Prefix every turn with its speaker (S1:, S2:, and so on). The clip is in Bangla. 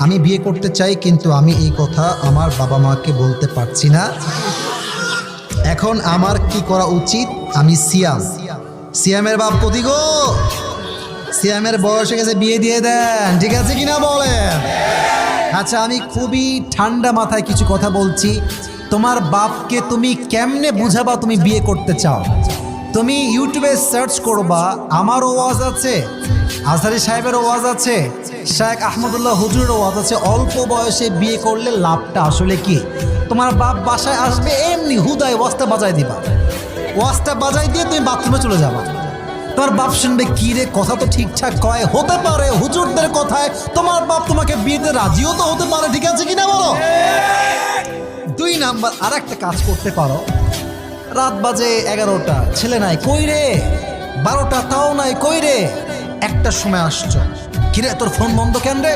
S1: আমি বিয়ে করতে চাই, কিন্তু আমি এই কথা আমার বাবা মাকে বলতে পারছি না। এখন আমার কি করা উচিত? আমি সিয়ামের বাপ কোথি গো? সিয়ামের বয়স হয়ে গেছে, বিয়ে দিয়ে দেন, ঠিক আছে কিনা বলেন? আচ্ছা, আমি খুবই ঠান্ডা মাথায় কিছু কথা বলছি। তোমার বাপকে তুমি কেমনে বুঝাবা তুমি বিয়ে করতে চাও? তুমি ইউটিউবে সার্চ করবা, আমার ওয়াজ আছে, আজহারি সাহেবের ওয়াজ আছে, শেখ আহমদুল্লাহ হুজুরের ওয়াজ আছে, অল্প বয়সে বিয়ে করলে লাভটা আসলে কি। তোমার বাপ বাসায় আসবে, এমনি হুদায় ওয়াজটা বাজায় দিবা, ওয়াজটা বাজাই দিয়ে তুমি বাথরুমে চলে যাবা। তোমার বাপ শুনবে, কি রে, কথা তো ঠিকঠাক কয়, হতে পারে হুজুরদের কথায় তোমার বাপ তোমাকে বিয়েতে রাজিও তো হতে পারে, ঠিক আছে কিনা বলো? 2 নাম্বার, আর একটা কাজ করতে পারো। রাত বাজে 11টা, ছেলে নাই, কই রে? 12টা, তাও নাই, কই রে? 1টার সময় আসছো, কিরে তোর ফোন বন্ধ কেন রে?